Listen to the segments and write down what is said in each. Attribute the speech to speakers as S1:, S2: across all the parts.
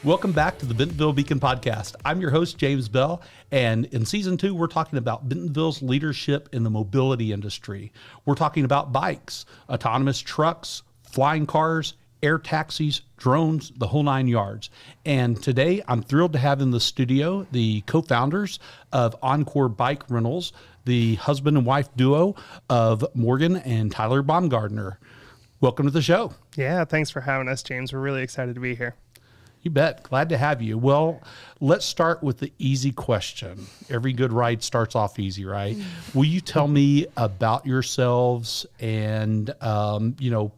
S1: Welcome back to the Bentonville Beacon podcast. I'm your host, James Bell, and in season 2, we're talking about Bentonville's leadership in the mobility industry. We're talking about bikes, autonomous trucks, flying cars, air taxis, drones, the whole 9 yards. And today, I'm thrilled to have in the studio the co-founders of Encore Bike Rentals, the husband and wife duo of Morgan and Tyler Baumgardner. Welcome to the show.
S2: Yeah, thanks for having us, James. We're really excited to be here.
S1: You bet. Glad to have you. Well, let's start with the easy question. Every good ride starts off easy, right? Will you tell me about yourselves and,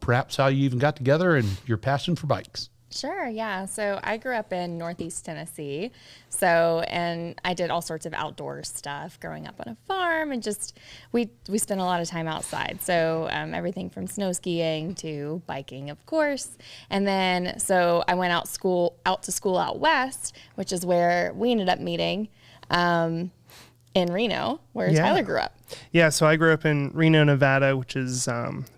S1: perhaps how you even got together and your passion for bikes?
S3: Sure, yeah. So I grew up in Northeast Tennessee. And I did all sorts of outdoor stuff growing up on a farm, and just we spent a lot of time outside. So everything from snow skiing to biking, of course. And then so I went out to school out west, which is where we ended up meeting in Reno, where Tyler grew up.
S2: Yeah, so I grew up in Reno, Nevada, which is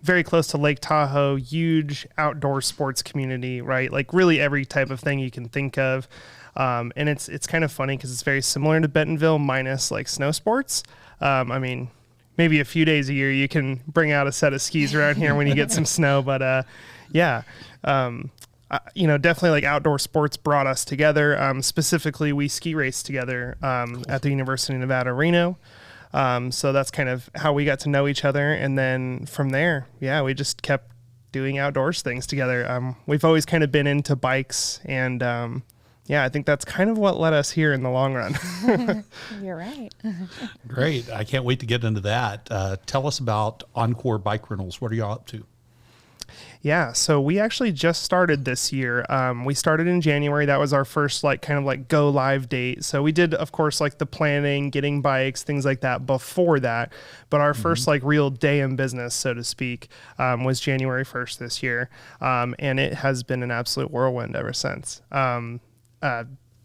S2: very close to Lake Tahoe, huge outdoor sports community, right? Like really every type of thing you can think of. And it's kind of funny because it's very similar to Bentonville minus like snow sports. Maybe a few days a year you can bring out a set of skis around here when you get some snow. But definitely like outdoor sports brought us together. Specifically, we ski raced together at the University of Nevada, Reno. So that's kind of how we got to know each other. And then from there, we just kept doing outdoors things together. We've always kind of been into bikes, and I think that's kind of what led us here in the long run.
S3: You're right.
S1: Great. I can't wait to get into that. Tell us about Encore Bike Rentals. What are y'all up to?
S2: Yeah, so we actually just started this year. We started in January. That was our first go live date. So we did, of course, like the planning, getting bikes, things like that before that. But our first real day in business, so to speak, was January 1st this year. And it has been an absolute whirlwind ever since.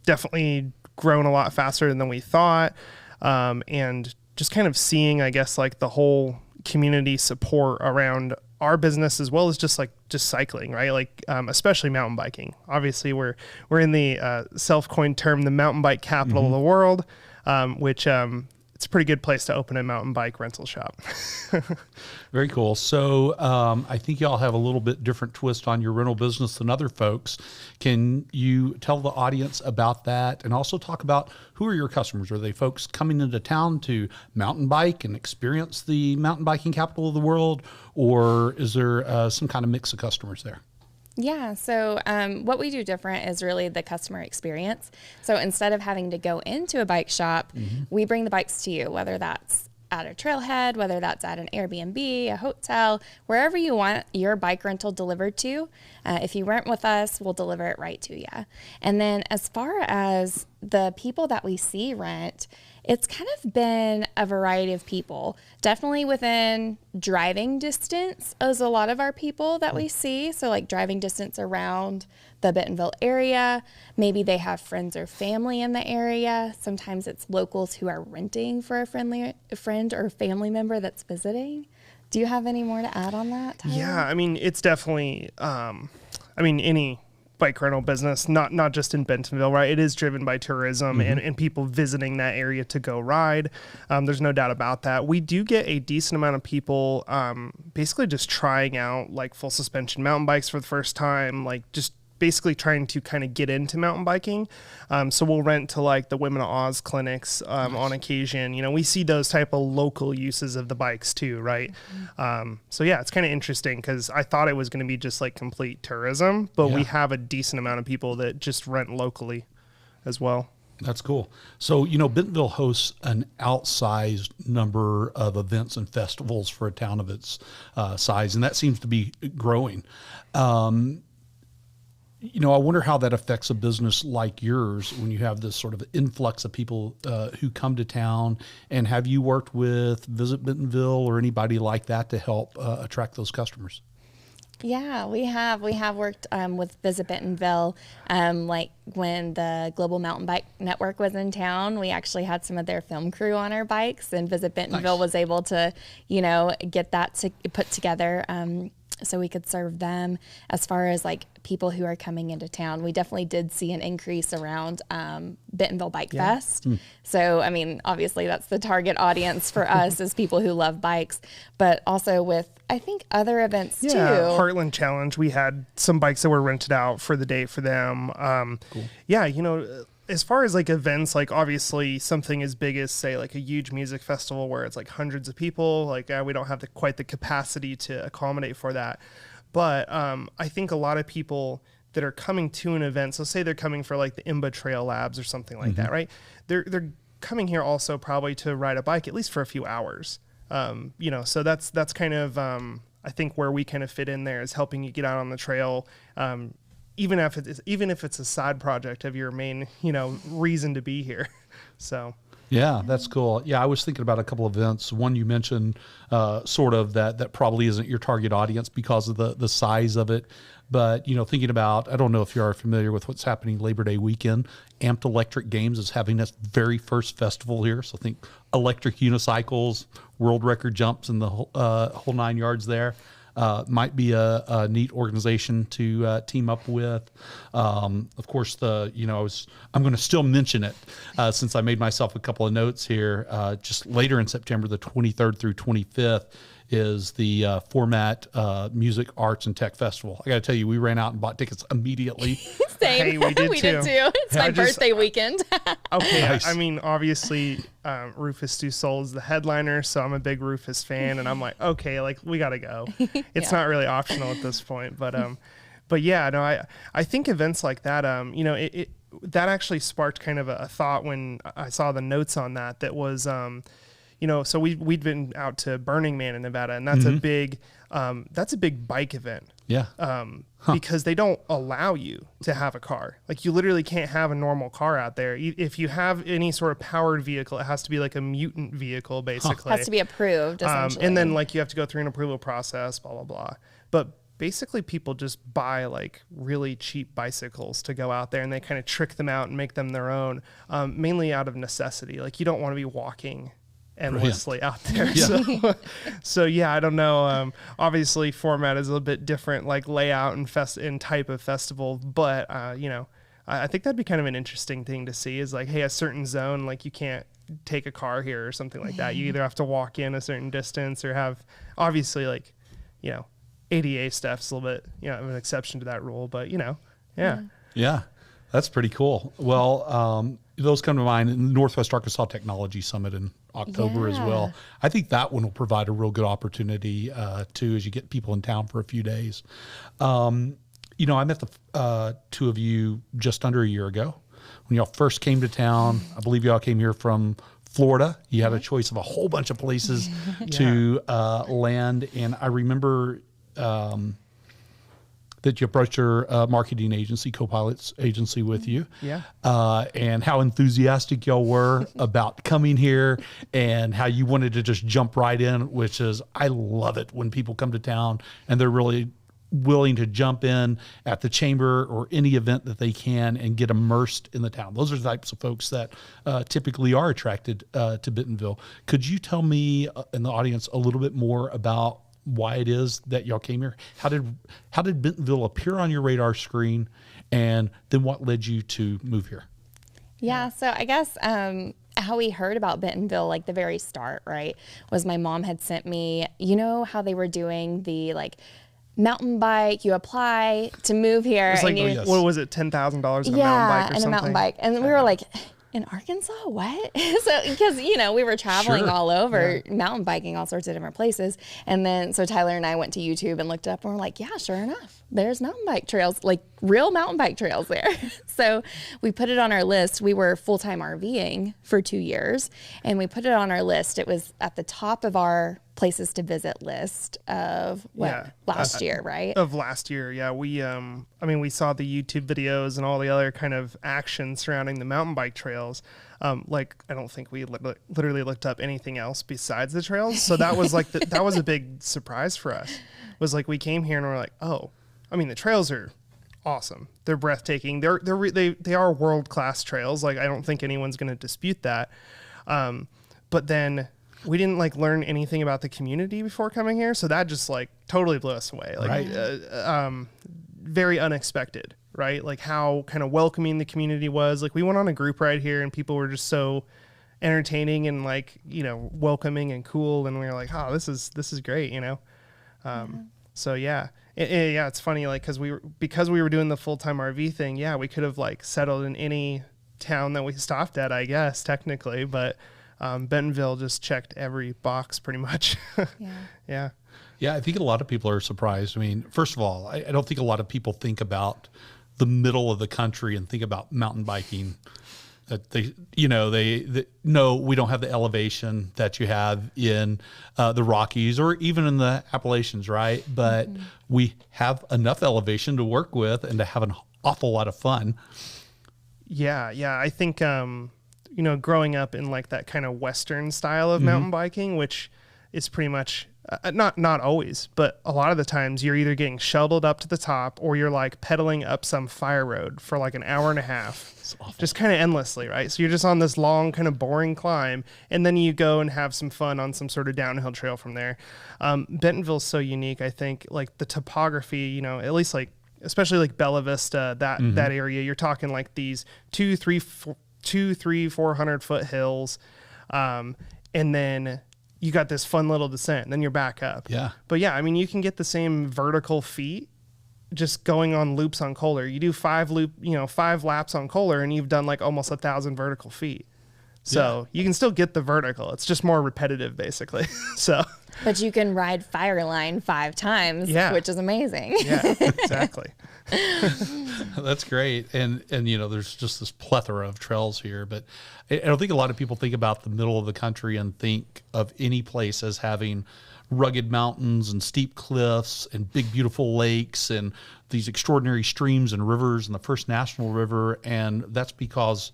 S2: Definitely grown a lot faster than we thought. And just kind of seeing, I guess, like the whole community support around our business, as well as just cycling, right? Like, especially mountain biking. Obviously we're in the self-coined term, the mountain bike capital of the world, which it's a pretty good place to open a mountain bike rental shop.
S1: Very cool. So I think y'all have a little bit different twist on your rental business than other folks. Can you tell the audience about that, and also talk about who are your customers? Are they folks coming into town to mountain bike and experience the mountain biking capital of the world, or is there some kind of mix of customers there?
S3: Yeah, so what we do different is really the customer experience. So instead of having to go into a bike shop, we bring the bikes to you, whether that's at a trailhead, whether that's at an Airbnb, a hotel, wherever you want your bike rental delivered to. If you rent with us, we'll deliver it right to you. And then as far as the people that we see rent, it's kind of been a variety of people. Definitely within driving distance is a lot of our people that we see. So like driving distance around the Bentonville area. Maybe they have friends or family in the area. Sometimes it's locals who are renting for a friend or family member that's visiting. Do you have any more to add on that, Tyler?
S2: Yeah, it's definitely, any bike rental business, not just in Bentonville, right? It is driven by tourism and people visiting that area to go ride. There's no doubt about that. We do get a decent amount of people basically just trying out like full suspension mountain bikes for the first time, like just basically trying to kind of get into mountain biking. So we'll rent to like the Women of Oz clinics on occasion. We see those type of local uses of the bikes too, right? It's kind of interesting because I thought it was going to be just like complete tourism, but we have a decent amount of people that just rent locally as well.
S1: That's cool. So, Bentonville hosts an outsized number of events and festivals for a town of its size, and that seems to be growing. I wonder how that affects a business like yours when you have this sort of influx of people who come to town. And have you worked with Visit Bentonville or anybody like that to help attract those customers?
S3: Yeah, we have worked with Visit Bentonville. Like when the Global Mountain Bike Network was in town, we actually had some of their film crew on our bikes, and Visit Bentonville was able to, get that put together. so we could serve them. As far as like people who are coming into town, we definitely did see an increase around Bentonville Bike Fest. So, I mean, obviously that's the target audience for us is people who love bikes, but also with, I think, other events too.
S2: Heartland Challenge, we had some bikes that were rented out for the day for them.
S1: Cool.
S2: Yeah, you know, as far as like events, like obviously something as big as say like a huge music festival where it's like hundreds of people, like we don't have quite the capacity to accommodate for that. But I think a lot of people that are coming to an event, so say they're coming for like the IMBA Trail Labs or something like that, right? They're coming here also probably to ride a bike at least for a few hours. You know, so that's kind of I think where we kind of fit in there is helping you get out on the trail. Even if it's a side project of your main, you know, reason to be here. So.
S1: Yeah, that's cool. Yeah, I was thinking about a couple of events. One you mentioned, sort of that probably isn't your target audience because of the size of it. But, you know, thinking about, I don't know if you are familiar with what's happening Labor Day weekend. Amped Electric Games is having its very first festival here. So think electric unicycles, world record jumps, and the whole 9 yards there. Might be a neat organization to team up with. Of course, I'm going to still mention it since I made myself a couple of notes here. Just later in September, the 23rd through 25th, is the Format Music, Arts, and Tech Festival. I got to tell you, we ran out and bought tickets immediately.
S3: Same.
S2: Hey, we did too.
S3: It's my birthday weekend.
S2: Okay,
S1: Nice.
S2: I mean, obviously, Rufus Du Sol is the headliner, so I'm a big Rufus fan, and I'm like, okay, like we gotta go. It's not really optional at this point, but yeah, no, I think events like that, you know, it that actually sparked kind of a thought when I saw the notes on that was, you know, so we'd been out to Burning Man in Nevada, and that's a big bike event.
S1: Yeah.
S2: Because they don't allow you to have a car. Like you literally can't have a normal car out there. If you have any sort of powered vehicle, it has to be like a mutant vehicle, basically.
S3: Has to be approved, essentially.
S2: And then like you have to go through an approval process, blah, blah, blah. But basically people just buy like really cheap bicycles to go out there, and they kind of trick them out and make them their own, mainly out of necessity. Like you don't want to be walking endlessly out there. Yeah. So yeah, I don't know. Obviously Format is a little bit different, like layout and type of festival, but you know, I think that'd be kind of an interesting thing to see is like, hey, a certain zone, like you can't take a car here or something like that. You either have to walk in a certain distance or have, obviously, like, you know, ADA stuff's a little bit, you know, an exception to that rule, but you know, yeah.
S1: That's pretty cool. Well, those come to mind in the Northwest Arkansas Technology Summit in October as well. I think that one will provide a real good opportunity too, as you get people in town for a few days. You know, I met the two of you just under a year ago when y'all first came to town. I believe y'all came here from Florida. You had a choice of a whole bunch of places to land, and I remember that you approached your marketing agency, Co-Pilot's agency, with you. And how enthusiastic y'all were about coming here and how you wanted to just jump right in, which is, I love it when people come to town and they're really willing to jump in at the chamber or any event that they can and get immersed in the town. Those are the types of folks that typically are attracted to Bentonville. Could you tell me and the audience a little bit more about why it is that y'all came here? How did Bentonville appear on your radar screen, and then what led you to move here?
S3: Yeah, so I guess how we heard about Bentonville, like the very start, right, was my mom had sent me, you know how they were doing the like mountain bike, you apply to move here.
S2: It's like,
S3: and
S2: what was it, $10,000 in a mountain bike or something?
S3: A mountain bike. And we were like, in Arkansas, what? So, because, you know, we were traveling all over, mountain biking all sorts of different places. And then, so Tyler and I went to YouTube and looked up and we're like, yeah, sure enough, there's mountain bike trails, like real mountain bike trails there. So we put it on our list. We were full-time RVing for 2 years, and we put it on our list. It was at the top of our places to visit list of last year, right?
S2: Of last year, yeah. We, I mean, we saw the YouTube videos and all the other kind of action surrounding the mountain bike trails. Like, I don't think we literally looked up anything else besides the trails. So that was like, that was a big surprise for us. Was like, we came here and we're like, oh, I mean, the trails are awesome. They're breathtaking. They are world-class trails. Like, I don't think anyone's going to dispute that. But then we didn't like learn anything about the community before coming here. So that just like totally blew us away. Like,
S1: Right.
S2: Very unexpected, right? Like how kind of welcoming the community was. Like we went on a group ride here and people were just so entertaining and like, welcoming and cool. And we were like, oh, this is great, So yeah, it's funny. Like, because we were doing the full-time RV thing. Yeah. We could have like settled in any town that we stopped at, I guess, technically, but Bentonville just checked every box pretty much. Yeah.
S1: Yeah, I think a lot of people are surprised. I mean, first of all, I don't think a lot of people think about the middle of the country and think about mountain biking. That they no, we don't have the elevation that you have in the Rockies or even in the Appalachians, right? But we have enough elevation to work with and to have an awful lot of fun.
S2: Yeah. I think, growing up in like that kind of Western style of mountain biking, which is pretty much not always, but a lot of the times you're either getting shuttled up to the top or you're like pedaling up some fire road for like an hour and a half, just kind of endlessly, right? So you're just on this long kind of boring climb and then you go and have some fun on some sort of downhill trail from there. Bentonville's so unique. I think like the topography, at least like, especially like Bella Vista, that area, you're talking like these 400 foot hills. And then you got this fun little descent and then you're back up.
S1: Yeah.
S2: But yeah, I mean, you can get the same vertical feet just going on loops on Kohler. You do 5 laps on Kohler and you've done like almost 1,000 vertical feet. So you can still get the vertical. It's just more repetitive basically.
S3: But you can ride Fireline 5 times, which is amazing.
S2: Yeah, exactly.
S1: That's great. And there's just this plethora of trails here, but I don't think a lot of people think about the middle of the country and think of any place as having rugged mountains and steep cliffs and big, beautiful lakes and these extraordinary streams and rivers and the First National River. And that's because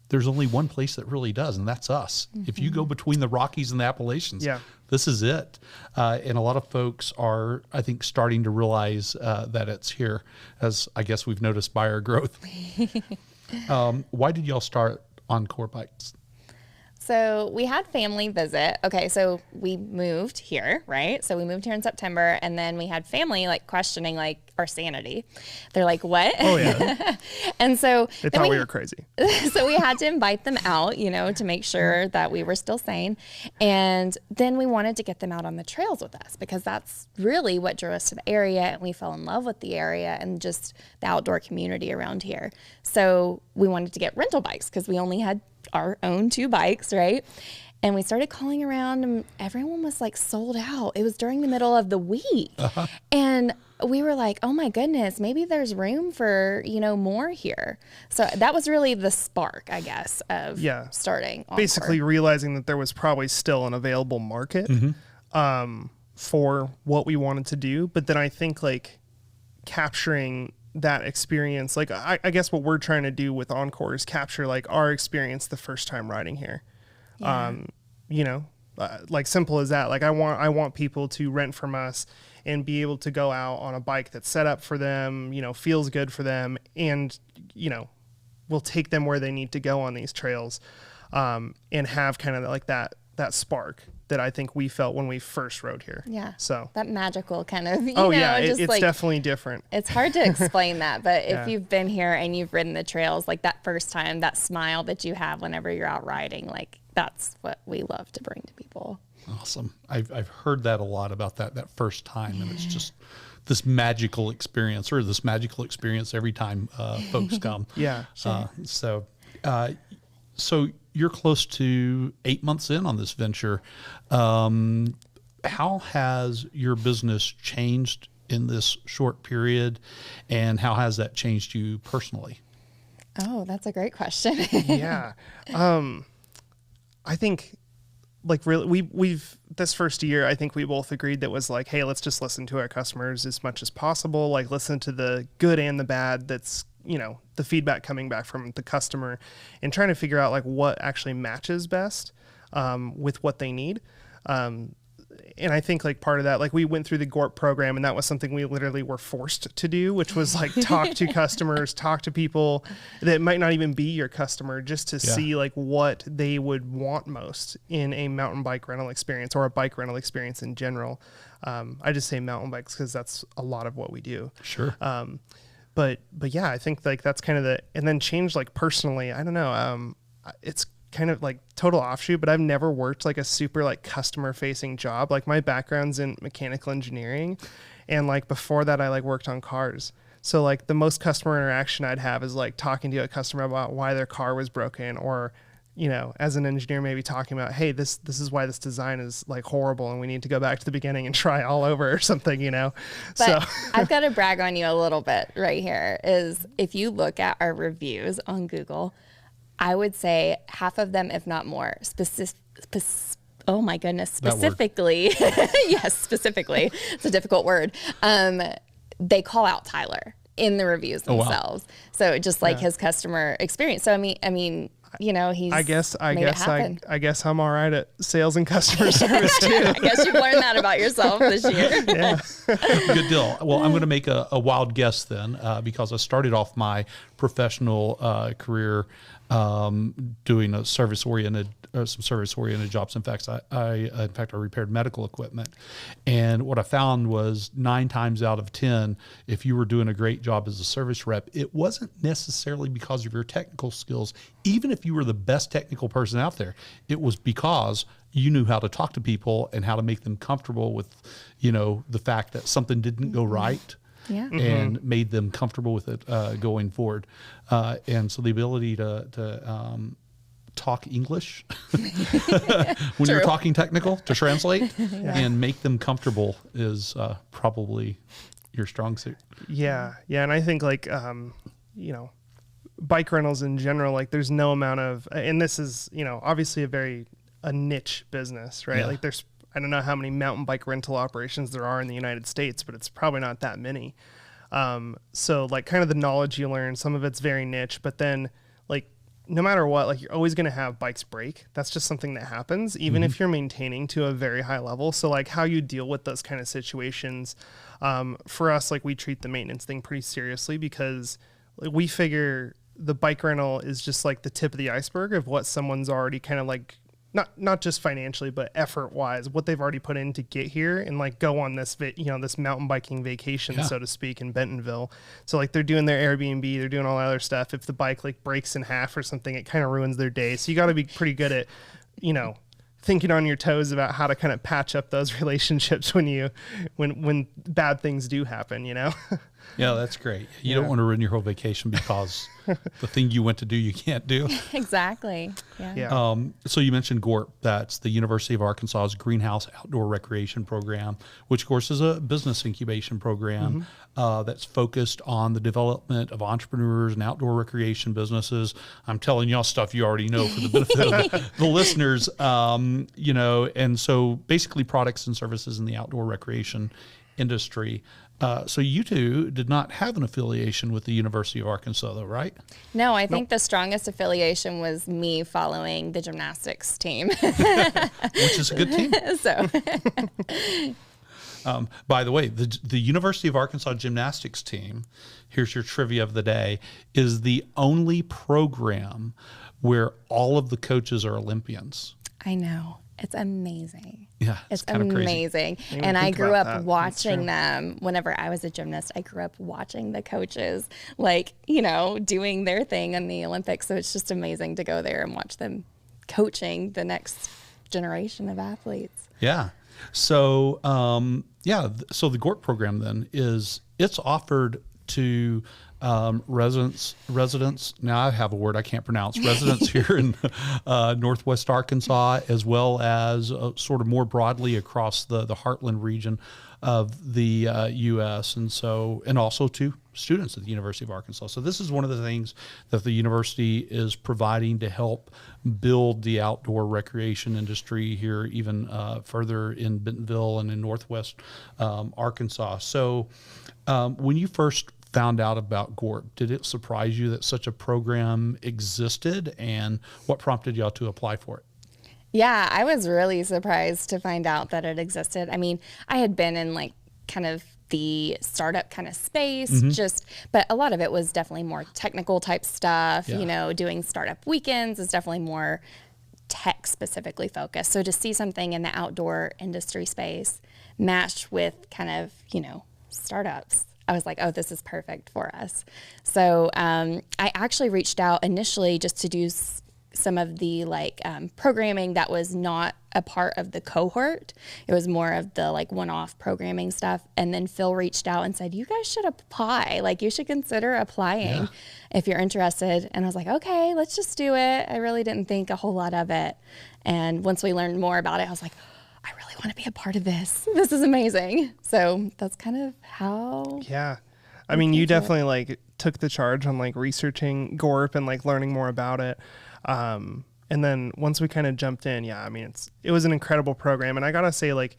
S1: there's only one place that really does, and that's us. If you go between the Rockies and the Appalachians, this is it. And a lot of folks are, I think, starting to realize that it's here, as I guess we've noticed by our growth. Why did y'all start Encore Bikes?
S3: So we had family visit. Okay, so we moved here, right? So we moved here in September, and then we had family like questioning like our sanity. They're like, "What?"
S2: Oh yeah.
S3: And so
S2: they thought we were crazy.
S3: So we had to invite them out, to make sure that we were still sane. And then we wanted to get them out on the trails with us because that's really what drew us to the area, and we fell in love with the area and just the outdoor community around here. So we wanted to get rental bikes because we only had our own 2 bikes, right? And we started calling around and everyone was like sold out. It was during the middle of the week. And we were like, oh my goodness, maybe there's room for, more here. So that was really the spark, I guess, of starting Encore.
S2: Basically realizing that there was probably still an available market for what we wanted to do. But then I think like capturing that experience, like I guess what we're trying to do with Encore is capture like our experience the first time riding here. Like simple as that. Like I want people to rent from us and be able to go out on a bike that's set up for them, feels good for them, and we'll take them where they need to go on these trails, and have kind of like that spark that I think we felt when we first rode here.
S3: Yeah.
S2: So
S3: that magical kind of,
S2: it's like, definitely different.
S3: It's hard to explain that, but if you've been here and you've ridden the trails, like that first time, that smile that you have whenever you're out riding, like that's what we love to bring to people.
S1: Awesome. I've heard that a lot about that first time, and it's just this magical experience every time folks come.
S2: Yeah. Sure.
S1: So you're close to 8 months in on this venture. How has your business changed in this short period, and how has that changed you personally?
S3: Oh, that's a great question.
S2: Yeah. I think like really we've this first year, I think we both agreed that was like, hey, let's just listen to our customers as much as possible. Like listen to the good and the bad. That's, the feedback coming back from the customer, and trying to figure out like what actually matches best with what they need. And and I think like part of that, like we went through the GORP program, and that was something we literally were forced to do, which was like talk to customers, talk to people that might not even be your customer, just to see like what they would want most in a mountain bike rental experience or a bike rental experience in general. I just say mountain bikes because that's a lot of what we do.
S1: Sure.
S2: But yeah, I think like that's kind of and then change like personally, I don't know. It's kind of like total offshoot, but I've never worked like a super like customer facing job. Like my background's in mechanical engineering, and like before that I like worked on cars. So like the most customer interaction I'd have is like talking to a customer about why their car was broken, or, you know, as an engineer, maybe talking about, hey, this is why this design is like horrible and we need to go back to the beginning and try all over or something, you know?
S3: But
S2: so
S3: I've got to brag on you a little bit right here, is if you look at our reviews on Google, I would say half of them, if not more, oh my goodness, specifically, yes, specifically, it's a difficult word. They call out Tyler in the reviews themselves. Wow. So just like his customer experience. So I mean, you know, he's I guess
S2: I'm all right at sales and customer service too.
S3: I guess you've learned that about yourself this year.
S2: Yeah.
S1: Good deal. Well, I'm going to make a wild guess then, because I started off my professional career doing a service-oriented jobs. In fact, I repaired medical equipment, and what I found was 9 times out of 10, if you were doing a great job as a service rep, it wasn't necessarily because of your technical skills. Even if you were the best technical person out there, it was because you knew how to talk to people and how to make them comfortable with, you know, the fact that something didn't go right.
S3: Yeah.
S1: And made them comfortable with it going forward. And so the ability to talk English when you're talking technical, to translate and make them comfortable is probably your strong suit.
S2: Yeah. Yeah. And I think like, you know, bike rentals in general, like there's no amount of, and this is, you know, obviously a niche business, right?
S1: Yeah.
S2: Like there's, I don't know how many mountain bike rental operations there are in the United States, but it's probably not that many. So like kind of the knowledge you learn, some of it's very niche, but then like no matter what, like you're always going to have bikes break. That's just something that happens, even if you're maintaining to a very high level. So like how you deal with those kind of situations, for us, like we treat the maintenance thing pretty seriously, because like, we figure the bike rental is just like the tip of the iceberg of what someone's already kind of like, not just financially, but effort wise, what they've already put in to get here and like go on this, this mountain biking vacation, so to speak, in Bentonville. So like they're doing their Airbnb, they're doing all that other stuff. If the bike like breaks in half or something, it kind of ruins their day. So you got to be pretty good at, you know, thinking on your toes about how to kind of patch up those relationships when bad things do happen, you know?
S1: Yeah, that's great. You don't want to ruin your whole vacation because the thing you went to do, you can't do.
S3: Exactly. Yeah.
S1: So you mentioned GORP. That's the University of Arkansas's Greenhouse Outdoor Recreation Program, which of course is a business incubation program that's focused on the development of entrepreneurs and outdoor recreation businesses. I'm telling y'all stuff you already know for the benefit of the listeners, you know, and so basically products and services in the outdoor recreation industry. So you two did not have an affiliation with the University of Arkansas, though, right?
S3: No, I think the strongest affiliation was me following the gymnastics team.
S1: Which is a good team.
S3: So,
S1: by the way, the University of Arkansas gymnastics team, here's your trivia of the day, is the only program where all of the coaches are Olympians.
S3: I know. It's amazing.
S1: Yeah,
S3: it's amazing.
S2: Crazy.
S3: And I grew up watching them whenever I was a gymnast. I grew up watching the coaches, like, you know, doing their thing in the Olympics. So it's just amazing to go there and watch them coaching the next generation of athletes.
S1: Yeah. So, so the GORP program then it's offered to residents. Now I have a word I can't pronounce. Residents here in Northwest Arkansas, as well as sort of more broadly across the heartland region of the U.S. and also to students at the University of Arkansas. So this is one of the things that the university is providing to help build the outdoor recreation industry here, even further in Bentonville and in Northwest Arkansas. So when you first found out about GORP, did it surprise you that such a program existed, and what prompted y'all to apply for it?
S3: Yeah, I was really surprised to find out that it existed. I mean, I had been in like kind of the startup kind of space, but a lot of it was definitely more technical type stuff.
S1: Yeah.
S3: You know, doing startup weekends is definitely more tech specifically focused. So to see something in the outdoor industry space matched with kind of, you know, startups, I was like, oh, this is perfect for us. So I actually reached out initially just to do some of the like programming that was not a part of the cohort. It was more of the like one-off programming stuff. And then Phil reached out and said, you guys should apply. Like you should consider applying if you're interested. And I was like, okay, let's just do it. I really didn't think a whole lot of it. And once we learned more about it, I was like, I really want to be a part of this. This is amazing. So that's kind of how.
S2: Yeah. I mean, you definitely like took the charge on like researching GORP and like learning more about it. And then once we kind of jumped in, I mean, it was an incredible program. And I got to say, like,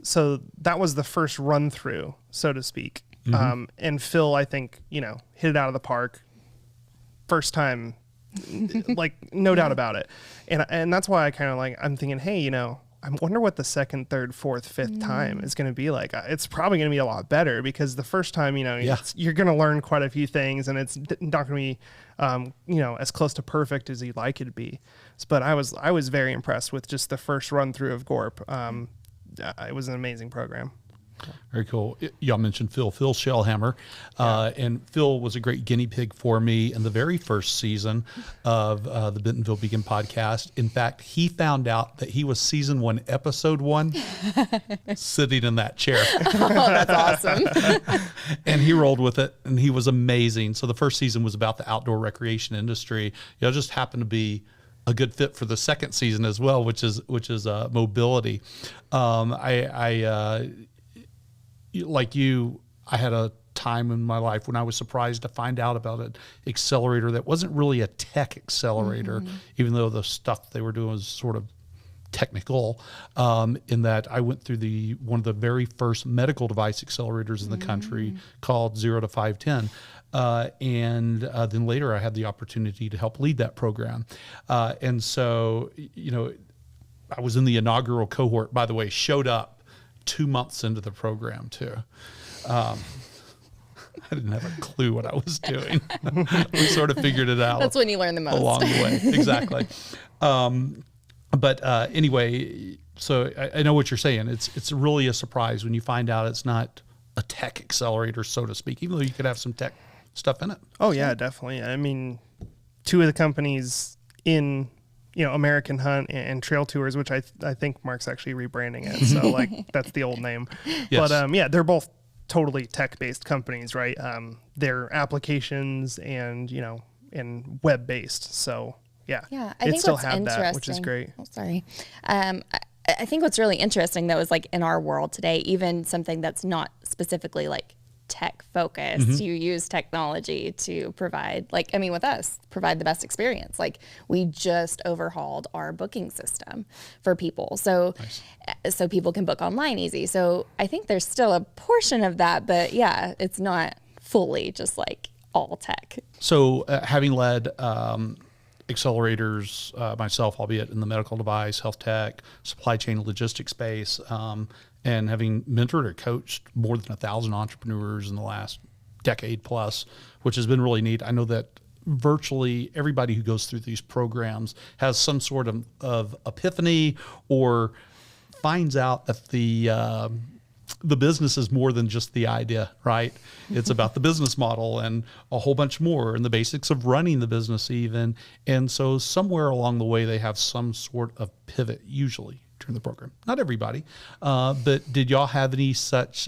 S2: so that was the first run through, so to speak. And Phil, I think, you know, hit it out of the park first time, like no doubt about it. And that's why I kind of like, I'm thinking, hey, you know, I wonder what the second, third, fourth, fifth time is going to be like. It's probably going to be a lot better because the first time, you know, you're going to learn quite a few things and it's not going to be, you know, as close to perfect as you'd like it to be. But I was very impressed with just the first run through of GORP. It was an amazing program.
S1: Very cool. Y'all mentioned Phil Shellhammer, and Phil was a great guinea pig for me in the very first season of the Bentonville Beacon podcast. In fact, he found out that he was season 1, episode 1, sitting in that chair.
S3: Oh, that's awesome.
S1: And he rolled with it, and he was amazing. So the first season was about the outdoor recreation industry. Y'all just happened to be a good fit for the second season as well, which is mobility. Like you, I had a time in my life when I was surprised to find out about an accelerator that wasn't really a tech accelerator, even though the stuff they were doing was sort of technical, in that I went through one of the very first medical device accelerators in the country called 0 to 510. And then later I had the opportunity to help lead that program. And so, you know, I was in the inaugural cohort, by the way, showed up 2 months into the program too. I didn't have a clue what I was doing. We sort of figured it out.
S3: That's when you learn the most.
S1: Along the way, exactly. But anyway, so I know what you're saying. It's really a surprise when you find out it's not a tech accelerator, so to speak, even though you could have some tech stuff in it.
S2: Oh yeah, definitely. I mean, 2 of the companies in, you know, American Hunt and Trail Tours, which I think Mark's actually rebranding it. So like that's the old name.
S1: Yes.
S2: But yeah, they're both totally tech-based companies, right? They're applications and, you know, and web-based. So yeah,
S3: I think
S2: still
S3: what's
S2: have
S3: interesting,
S2: that, which is great.
S3: Oh, sorry. I think what's really interesting though is like in our world today, even something that's not specifically like tech focused, you use technology to provide, like, I mean, with us, provide the best experience. Like we just overhauled our booking system for people. So, so people can book online easy. So I think there's still a portion of that, but yeah, it's not fully just like all tech.
S1: So having led accelerators myself, albeit in the medical device, health tech, supply chain, logistics space, and having mentored or coached more than 1,000 entrepreneurs in the last decade plus, which has been really neat. I know that virtually everybody who goes through these programs has some sort of epiphany or finds out that the business is more than just the idea, right? It's about the business model and a whole bunch more and the basics of running the business even. And so somewhere along the way, they have some sort of pivot, usually during the program. Not everybody, but did y'all have any such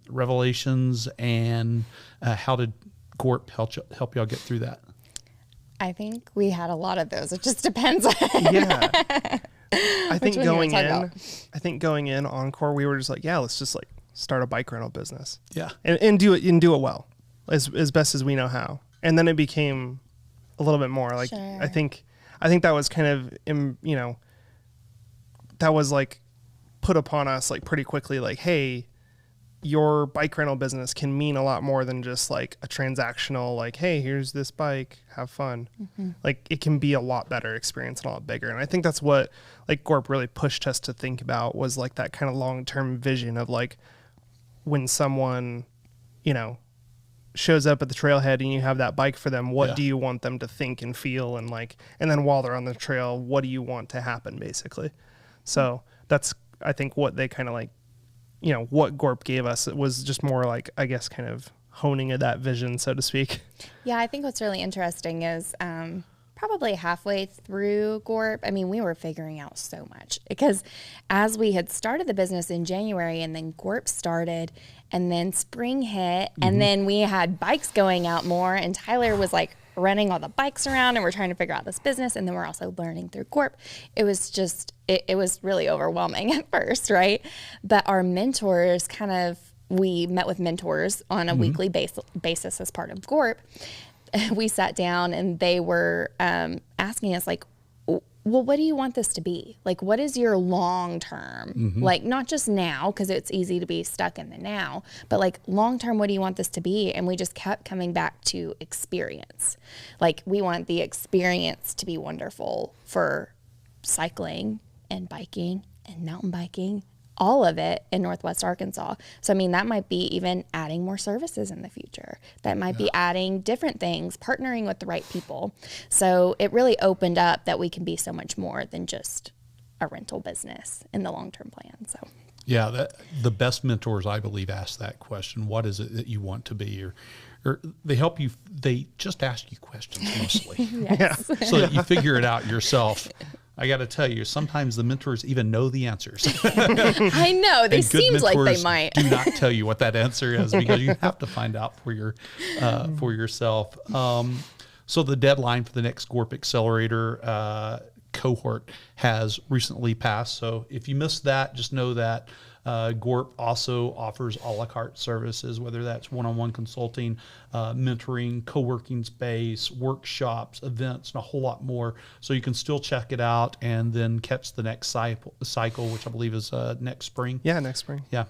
S1: revelations, and how did GORP help y'all get through that?
S3: I think we had a lot of those. It just depends.
S2: Yeah. I think going in Encore, we were just like, yeah, let's just like start a bike rental business.
S1: Yeah.
S2: And do it well as best as we know how. And then it became a little bit more like,
S3: Sure.
S2: I think that was kind of, you know, that was like put upon us like pretty quickly, like, hey, your bike rental business can mean a lot more than just like a transactional, like, hey, here's this bike, have fun. Like it can be a lot better experience and a lot bigger. And I think that's what like GORP really pushed us to think about, was like that kind of long-term vision of like when someone, you know, shows up at the trailhead and you have that bike for them, what do you want them to think and feel? And like, and then while they're on the trail, what do you want to happen basically? So that's, I think what they kind of like, you know, what GORP gave us, it was just more like, I guess, kind of honing of that vision, so to speak.
S3: Yeah, I think what's really interesting is probably halfway through GORP, I mean, we were figuring out so much because as we had started the business in January and then GORP started and then spring hit and then we had bikes going out more and Tyler was like running all the bikes around and we're trying to figure out this business and then we're also learning through GORP. It was just, it was really overwhelming at first, right? But our mentors we met with mentors on a weekly basis as part of GORP. We sat down and they were asking us like, well, what do you want this to be? Like, what is your long term? Like, not just now, because it's easy to be stuck in the now, but like long term, what do you want this to be? And we just kept coming back to experience. Like, we want the experience to be wonderful for cycling and biking and mountain biking, all of it in Northwest Arkansas. So, I mean, that might be even adding more services in the future. That might be adding different things, partnering with the right people. So it really opened up that we can be so much more than just a rental business in the long-term plan. So,
S1: yeah, the best mentors, I believe, ask that question. What is it that you want to be? Or they help you, they just ask you questions mostly. So that you figure it out yourself. I got to tell you, sometimes the mentors even know the answers.
S3: I know, they seem like they might.
S1: Do not tell you what that answer is because you have to find out for yourself. So the deadline for the next GORP Accelerator cohort has recently passed. So if you missed that, just know that GORP also offers a la carte services, whether that's one-on-one consulting, mentoring, co-working space, workshops, events, and a whole lot more. So you can still check it out and then catch the next cycle, which I believe is next spring.
S2: Yeah, next spring.
S1: Yeah.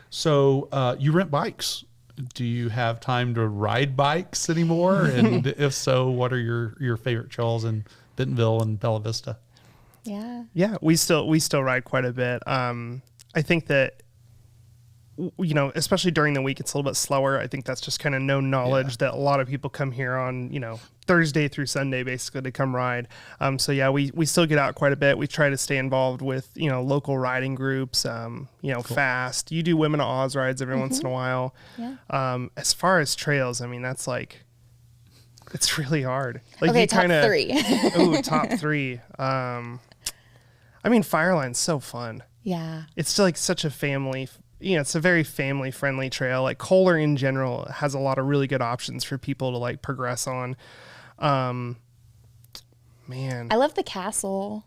S1: So you rent bikes. Do you have time to ride bikes anymore? And if so, what are your favorite trails in Bentonville and Bella Vista?
S2: Yeah, we still ride quite a bit. I think that, you know, especially during the week, it's a little bit slower. I think that's just kind of known knowledge that a lot of people come here on, you know, Thursday through Sunday, basically, to come ride. So yeah, we still get out quite a bit. We try to stay involved with, you know, local riding groups, you know, FAST. You do Women of Oz rides every once in a while. As far as trails, I mean, that's like, it's really hard. Like,
S3: okay,
S2: you
S3: top
S2: kinda,
S3: three.
S2: Ooh, top three. I mean, Fireline's so fun.
S3: Yeah.
S2: It's like such a family, you know, it's a very family friendly trail. Like Kohler in general has a lot of really good options for people to like progress on. Man.
S3: I love the castle.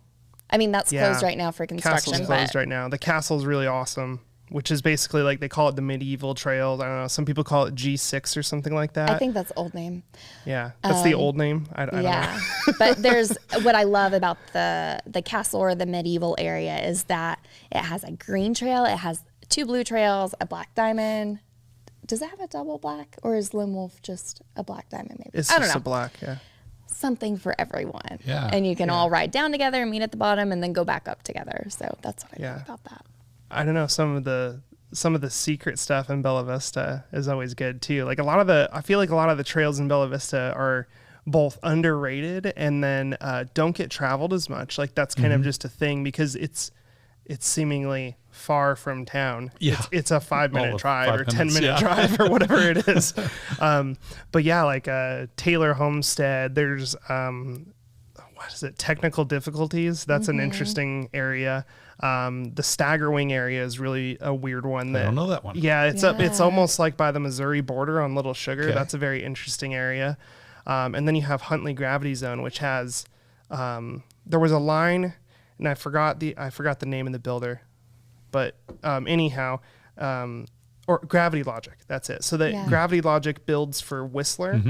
S3: I mean, that's closed right now for construction.
S2: Castle's closed right now. The castle's really awesome, which is basically like, they call it the medieval trails. I don't know. Some people call it G6 or something like that.
S3: I think that's old name.
S2: Yeah. That's the old name. I don't know.
S3: But there's, what I love about the castle or the medieval area is that it has a green trail. It has 2 blue trails, a black diamond. Does it have a double black, or is Lone Wolf just a black diamond? Maybe
S2: It's
S3: I don't
S2: just
S3: know.
S2: a black. Yeah.
S3: Something for everyone.
S1: Yeah.
S3: And you can all ride down together, meet at the bottom, and then go back up together. So that's what I love about that.
S2: I don't know. Some of the secret stuff in Bella Vista is always good too. Like I feel like a lot of the trails in Bella Vista are both underrated and then don't get traveled as much. Like that's kind of just a thing because it's seemingly far from town.
S1: Yeah.
S2: It's a 5-minute drive
S1: 5
S2: or
S1: minutes,
S2: 10-minute drive or whatever it is. But yeah, like Taylor Homestead, there's what is it? Technical difficulties. That's an interesting area. The Staggerwing area is really a weird one.
S1: I don't know that one.
S2: Yeah, it's almost like by the Missouri border on Little Sugar.
S1: Okay.
S2: That's a very interesting area. And then you have Huntley Gravity Zone, which has there was a line, and I forgot the name of the builder, but anyhow, or Gravity Logic. That's it. So the Gravity Logic builds for Whistler.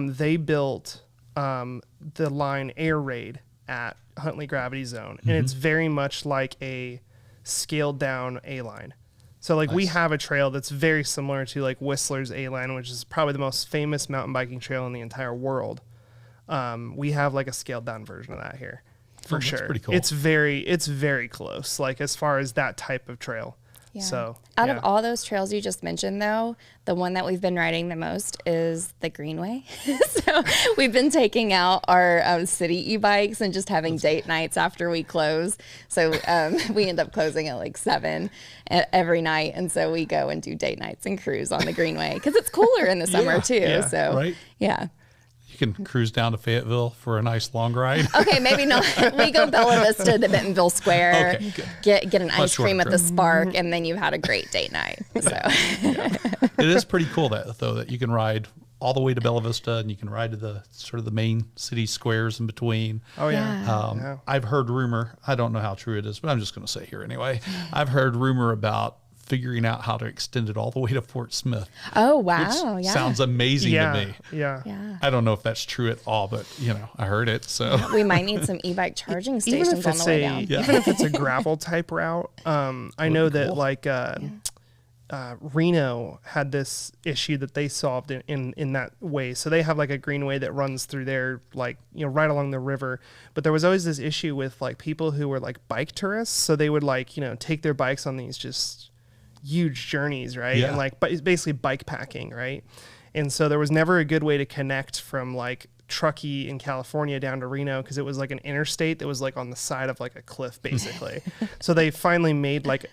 S2: They built the line Air Raid at Huntley Gravity Zone, and it's very much like a scaled down A-line. So like we
S1: Nice.
S2: have a trail that's very similar to like Whistler's A-Line, which is probably the most famous mountain biking trail in the entire world. We have like a scaled down version of that here for
S1: that's
S2: sure.
S1: pretty cool.
S2: It's very close, like as far as that type of trail.
S3: Yeah.
S2: So
S3: out of all those trails you just mentioned, though, the one that we've been riding the most is the Greenway. So we've been taking out our city e-bikes and just having date nights after we close. So we end up closing at like 7 every night. And so we go and do date nights and cruise on the Greenway because it's cooler in the summer too.
S2: Yeah.
S3: So
S1: Right.
S3: yeah.
S1: You can cruise down to Fayetteville for a nice long ride.
S3: Okay, maybe not. We go Bella Vista to Bentonville Square,
S1: Okay, good.
S3: get an ice
S1: shorter
S3: cream at
S1: trip.
S3: the Spark, and then you've had a great date night. So
S1: It is pretty cool that you can ride all the way to Bella Vista and you can ride to the sort of the main city squares in between.
S2: Oh yeah.
S3: Yeah.
S1: I've heard rumor, I don't know how true it is, but I'm just going to say here anyway. I've heard rumor about figuring out how to extend it all the way to Fort Smith.
S3: oh
S1: Which
S3: wow, yeah.
S1: sounds amazing to me.
S2: Yeah.
S3: Yeah.
S1: I don't know if that's true at all, but I heard it. So
S3: We might need some e-bike charging
S2: Even
S3: stations
S2: if
S3: on
S2: it's
S3: the way down.
S2: even if it's a gravel type route, I know that
S1: cool.
S2: like Reno had this issue that they solved in that way. So they have like a greenway that runs through there, like, right along the river. But there was always this issue with like people who were like bike tourists. So they would like, take their bikes on these just huge journeys, right?
S1: Yeah.
S2: And like, but it's basically bike packing, right? And so there was never a good way to connect from like Truckee in California down to Reno because it was like an interstate that was like on the side of like a cliff basically. So they finally made like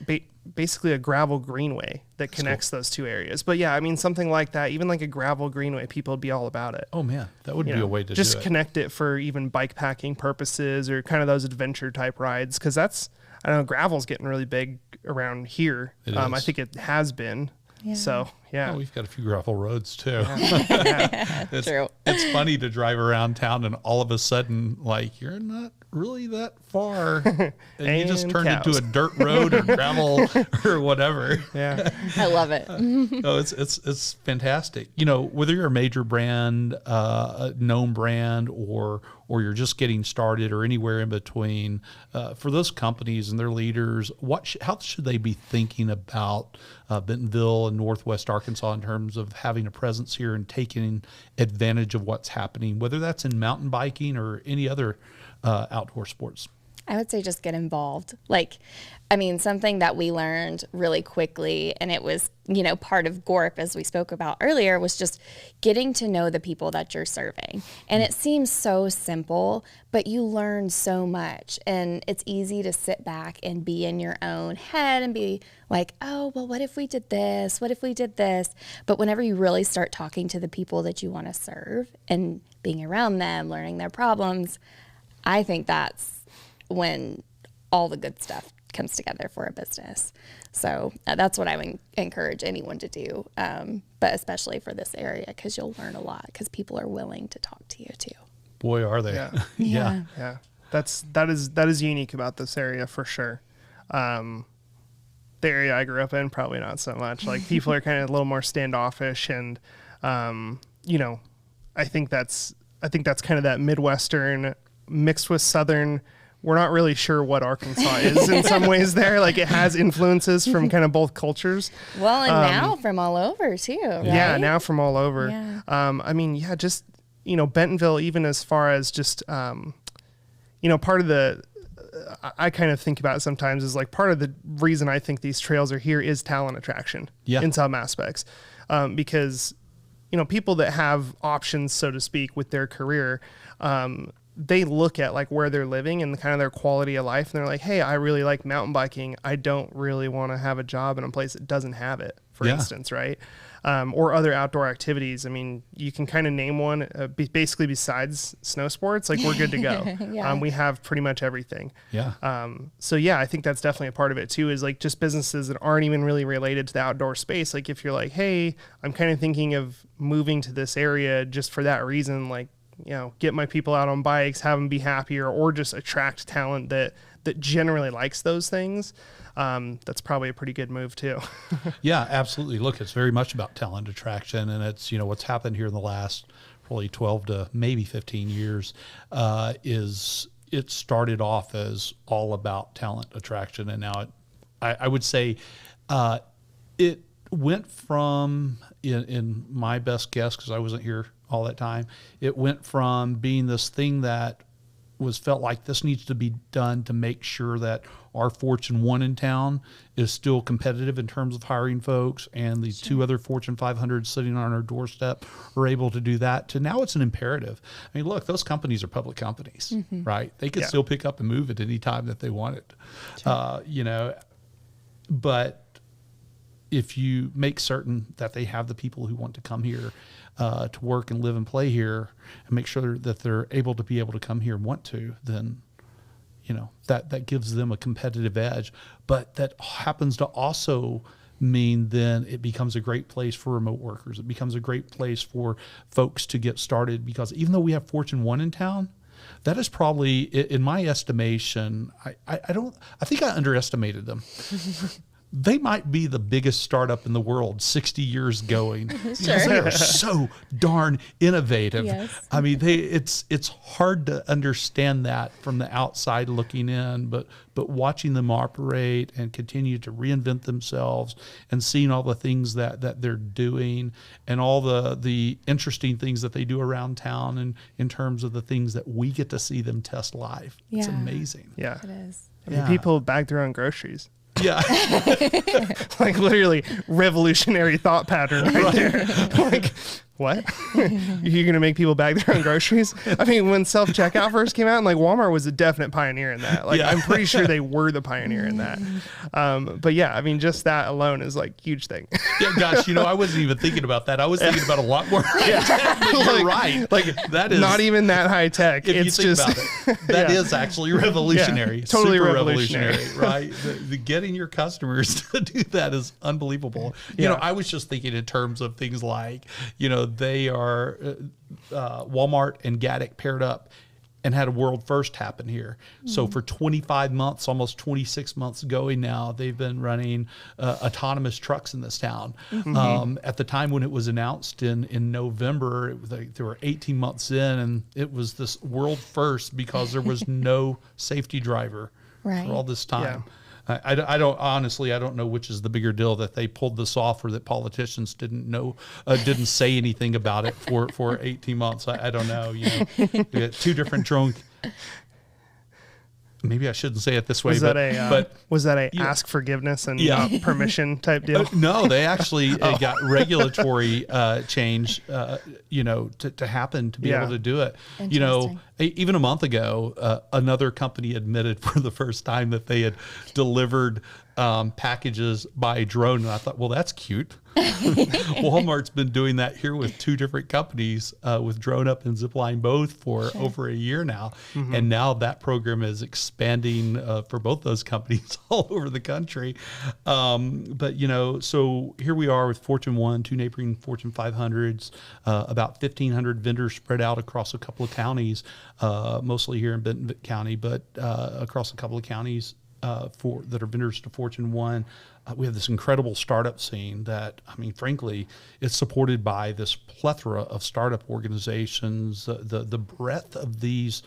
S2: basically a gravel greenway that connects those two areas. But yeah, I mean something like that, even like a gravel greenway, people would be all about it.
S1: oh man, that would be a way to
S2: just
S1: do it.
S2: connect it for even bike packing purposes or kind of those adventure type rides because that's, I don't know, gravel's getting really big around here.
S1: It
S2: I
S1: is.
S2: think it has been.
S3: Yeah.
S2: So yeah.
S1: Oh, we've got a few gravel roads too. It's,
S3: True.
S1: it's funny to drive around town and all of a sudden, like, you're not really that far, and you just
S2: And
S1: turned into
S2: cows.
S1: a dirt road or gravel or whatever.
S2: Yeah.
S3: I love it.
S1: No, it's fantastic. Whether you're a major brand, a known brand, or you're just getting started, or anywhere in between, for those companies and their leaders, how should they be thinking about Bentonville and Northwest Arkansas in terms of having a presence here and taking advantage of what's happening, whether that's in mountain biking or any other outdoor sports?
S3: I would say just get involved. Something that we learned really quickly, and it was, part of GORP, as we spoke about earlier, was just getting to know the people that you're serving. And it seems so simple, but you learn so much. And it's easy to sit back and be in your own head and be like, oh, well, what if we did this? What if we did this? But whenever you really start talking to the people that you want to serve and being around them, learning their problems, I think that's when all the good stuff comes together for a business. So that's what I would encourage anyone to do, but especially for this area, because you'll learn a lot because people are willing to talk to you too.
S1: Boy, are they.
S2: Yeah.
S1: Yeah.
S2: Yeah. That is unique about this area for sure. The area I grew up in, probably not so much. Like people are kind of a little more standoffish, and I think that's kind of that Midwestern mixed with Southern. We're not really sure what Arkansas is in some ways there. Like it has influences from kind of both cultures.
S3: Well, and now from all over too, right?
S2: Yeah, now from all over.
S3: Yeah.
S2: Just, Bentonville, even as far as just, part of the, I kind of think about it sometimes is like part of the reason I think these trails are here is talent attraction in some aspects. Because, people that have options, so to speak, with their career, they look at like where they're living and kind of their quality of life. And they're like, hey, I really like mountain biking. I don't really want to have a job in a place that doesn't have it, for instance. Right. Or other outdoor activities. I mean, you can kind of name one basically besides snow sports, like we're good to go.
S3: Yeah.
S2: We have pretty much everything.
S1: Yeah.
S2: So yeah, I think that's definitely a part of it too, is like just businesses that aren't even really related to the outdoor space. Like if you're like, hey, I'm kind of thinking of moving to this area just for that reason, like, get my people out on bikes, have them be happier, or just attract talent that generally likes those things. That's probably a pretty good move too.
S1: Yeah, absolutely. Look, it's very much about talent attraction, and it's, what's happened here in the last probably 12 to maybe 15 years is it started off as all about talent attraction. And now I would say It went from, in my best guess, because I wasn't here all that time, it went from being this thing that was felt like this needs to be done to make sure that our Fortune 1 in town is still competitive in terms of hiring folks, and these two other Fortune 500 sitting on our doorstep are able to do that, to now it's an imperative. I mean, look, those companies are public companies, right? They could still pick up and move at any time that they wanted, you know, but if you make certain that they have the people who want to come here to work and live and play here, and make sure that they're able to come here and want to, then, you know, that gives them a competitive edge. But that happens to also mean then it becomes a great place for remote workers. It becomes a great place for folks to get started, because even though we have Fortune 1 in town, that is probably, in my estimation, I think I underestimated them. They might be the biggest startup in the world, 60 years going. Because they are so darn innovative.
S3: Yes.
S1: I mean, it's hard to understand that from the outside looking in, but watching them operate and continue to reinvent themselves, and seeing all the things that they're doing, and all the interesting things that they do around town, and in terms of the things that we get to see them test live. It's amazing.
S2: Yeah.
S3: It is.
S2: I mean, people bag their own groceries.
S1: Yeah.
S2: Like literally revolutionary thought pattern right there. Like, what? You're going to make people bag their own groceries? I mean, when self-checkout first came out, and like Walmart was a definite pioneer in that. Like, I'm pretty sure they were the pioneer in that. But yeah, I mean, just that alone is like huge thing.
S1: Yeah, gosh, you know, I wasn't even thinking about that. I was thinking about a lot more. But you're right.
S2: Like,
S1: that is
S2: not even that high tech.
S1: If
S2: It's
S1: you think
S2: just
S1: about it, that is actually revolutionary.
S2: Yeah, totally
S1: Super
S2: revolutionary.
S1: right? The getting your customers to do that is unbelievable. You know, I was just thinking in terms of things like, you know, they are Walmart and Gaddick paired up and had a world first happen here. So for 25 months, almost 26 months going now, they've been running autonomous trucks in this town. At the time when it was announced in November, it was like, they were 18 months in, and it was this world first because there was no safety driver for all this time. I don't honestly, I don't know which is the bigger deal, that they pulled this off or that politicians didn't know, didn't say anything about it for 18 months. I don't know. You know, we got two different drone. Maybe I shouldn't say it this way, but
S2: was that a ask forgiveness and permission type deal?
S1: No, they actually got regulatory change, you know, to happen to be able to do it. You know, even a month ago, another company admitted for the first time that they had delivered packages by drone, and I thought, well, that's cute. Walmart's been doing that here with two different companies, with Drone Up and Zipline both for over a year now, and now that program is expanding for both those companies all over the country. But you know, so here we are with Fortune 1, two neighboring Fortune 500s, about 1,500 vendors spread out across a couple of counties, mostly here in Bentonville County, but across a couple of counties that are vendors to Fortune 1. We have this incredible startup scene that, I mean, frankly, it's supported by this plethora of startup organizations. The breadth of these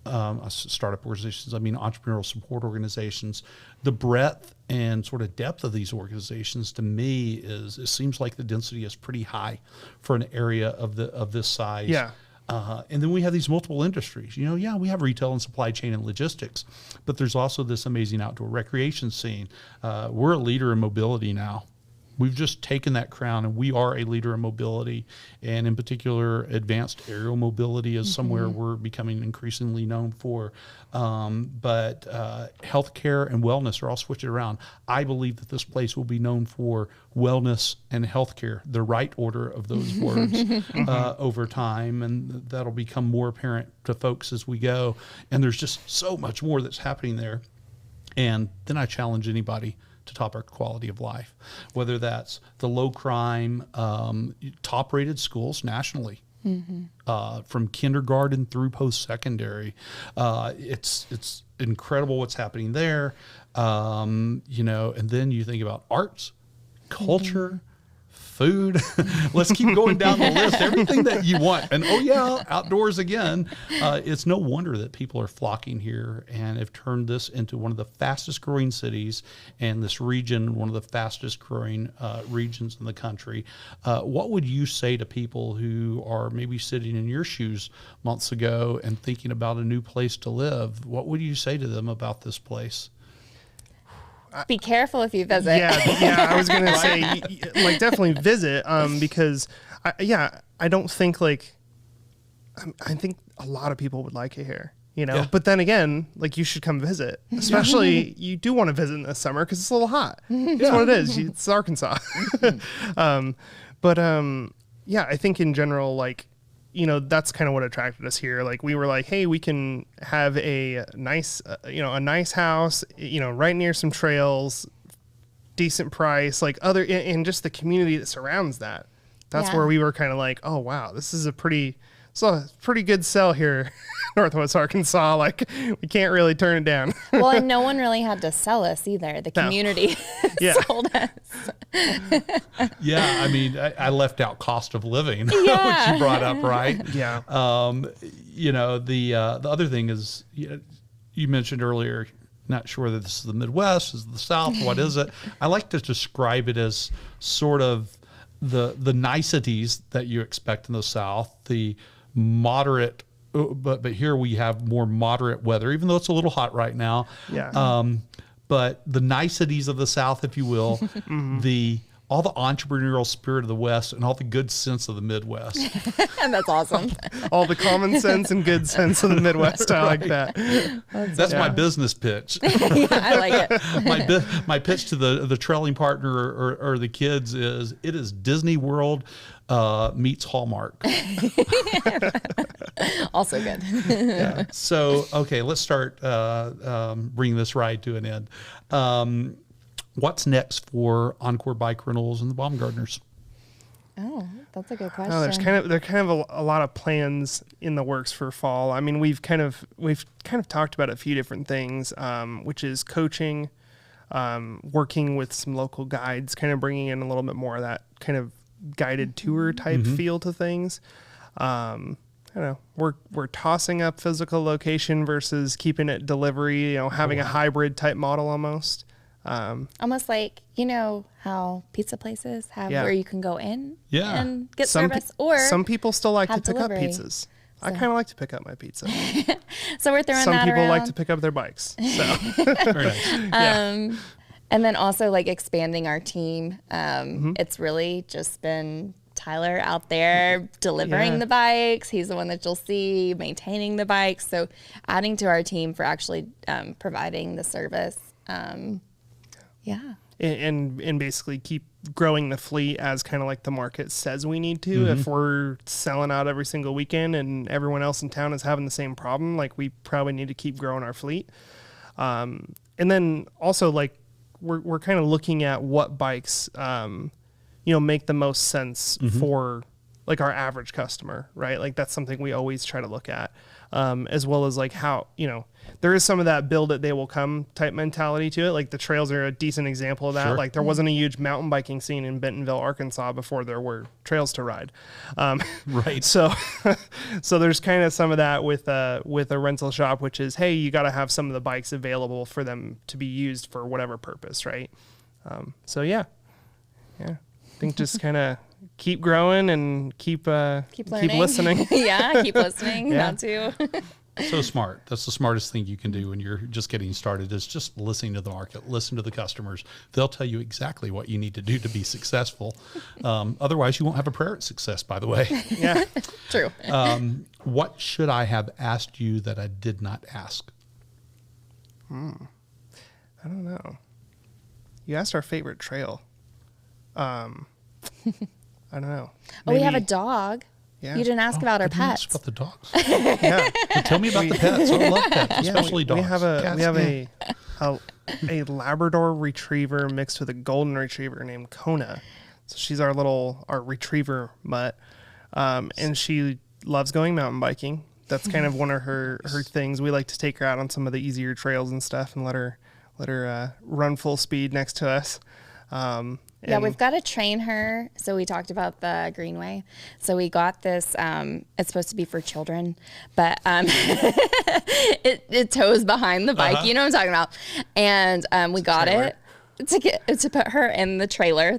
S1: startup organizations, I mean, entrepreneurial support organizations, the breadth and sort of depth of these organizations, to me, it seems like the density is pretty high for an area of this size.
S2: Yeah.
S1: And then we have these multiple industries. You know, we have retail and supply chain and logistics, but there's also this amazing outdoor recreation scene. We're a leader in mobility now. We've just taken that crown, and we are a leader in mobility, and in particular, advanced aerial mobility is somewhere we're becoming increasingly known for. But healthcare and wellness are all switched around. I believe that this place will be known for wellness and healthcare, the right order of those words, over time, and that'll become more apparent to folks as we go. And there's just so much more that's happening there. And then I challenge anybody to top our quality of life, whether that's the low crime, top rated schools nationally, from kindergarten through post-secondary. It's incredible what's happening there. You know, and then you think about arts, culture, food. Let's keep going down the list. Everything that you want. And oh yeah, outdoors again. It's no wonder that people are flocking here and have turned this into one of the fastest growing cities and this region, one of the fastest growing regions in the country. What would you say to people who are maybe sitting in your shoes months ago and thinking about a new place to live? What would you say to them about this place?
S3: Be careful if you visit.
S2: Yeah. I was gonna say, like, definitely visit, because, I don't think I think a lot of people would like it here,
S1: Yeah.
S2: But then again, like, you should come visit. Especially, you do want to visit in the summer because it's a little hot. That's what it is. It's Arkansas. I think in general, like, that's kind of what attracted us here. Like, we were like, hey, we can have a nice, a nice house, right near some trails, decent price, like and just the community that surrounds that. That's where we were kind of like, oh, wow, this is a pretty good sell here. Northwest Arkansas, like, we can't really turn it down.
S3: Well, and no one really had to sell us either. The community sold us.
S1: Yeah, I mean, I left out cost of living, which you brought up, right?
S2: Yeah.
S1: The other thing is, you mentioned earlier, not sure that this is the Midwest, is the South, what is it? I like to describe it as sort of the niceties that you expect in the South, the moderate, but here we have more moderate weather, even though it's a little hot right now.
S2: Yeah.
S1: But the niceties of the South, if you will, all the entrepreneurial spirit of the West and all the good sense of the Midwest.
S3: And that's awesome.
S2: All the common sense and good sense of the Midwest. I like that.
S1: That's my business pitch.
S3: I like it.
S1: My pitch to the trailing partner or the kids is, it is Disney World meets Hallmark.
S3: Also good.
S1: Yeah. So, okay, let's start bringing this ride to an end. What's next for Encore Bike Rentals and the Baumgardners?
S3: Oh, that's a good question.
S2: Oh, there kind of a lot of plans in the works for fall. I mean, we've kind of talked about a few different things, which is coaching, working with some local guides, kind of bringing in a little bit more of that kind of guided tour type feel to things. I don't know, we're tossing up physical location versus keeping it delivery, having a hybrid type model almost.
S3: Almost like, how pizza places have where you can go in and get service, or
S2: some people still like to pick up
S3: delivery.
S2: pizzas. So. I kind of like to pick up my pizza.
S3: So we're throwing
S2: some
S3: that
S2: people
S3: around.
S2: like to pick up their bikes. So.
S1: Very nice.
S3: And then also like expanding our team. It's really just been Tyler out there delivering the bikes. He's the one that you'll see maintaining the bikes. So adding to our team for actually providing the service.
S2: And basically keep growing the fleet as kind of like the market says we need to. If we're selling out every single weekend and everyone else in town is having the same problem, like, we probably need to keep growing our fleet. And then also, like, we're kind of looking at what bikes, make the most sense for like our average customer, right? Like, that's something we always try to look at, as well as like how, there is some of that build it, they will come type mentality to it. Like, the trails are a decent example of that. Like, there wasn't a huge mountain biking scene in Bentonville, Arkansas before there were trails to ride.
S1: Right.
S2: So there's kind of some of that with a rental shop, which is, hey, you got to have some of the bikes available for them to be used for whatever purpose. Right. I think just kind of keep growing and keep listening.
S3: Keep listening. Not to.
S1: So smart. That's the smartest thing you can do when you're just getting started, is just listening to the market, listen to the customers. They'll tell you exactly what you need to do to be successful. Otherwise, you won't have a prayer at success, by the way.
S2: Yeah.
S3: True.
S1: What should I have asked you that I did not ask?
S2: I don't know. You asked our favorite trail. I don't know.
S3: We have a dog.
S2: Yeah.
S3: You didn't ask about our pets.
S1: About the dogs.
S2: Yeah.
S1: Tell me about the pets. I love pets, especially dogs.
S2: We have
S1: Cats.
S2: a Labrador Retriever mixed with a Golden Retriever named Kona. So she's our retriever mutt, and she loves going mountain biking. That's kind of one of her things. We like to take her out on some of the easier trails and stuff, and let her run full speed next to us.
S3: Yeah, we've got to train her. So we talked about the Greenway. So we got this. It's supposed to be for children, but it tows behind the bike. You know what I'm talking about. And we got it to put her in the trailer.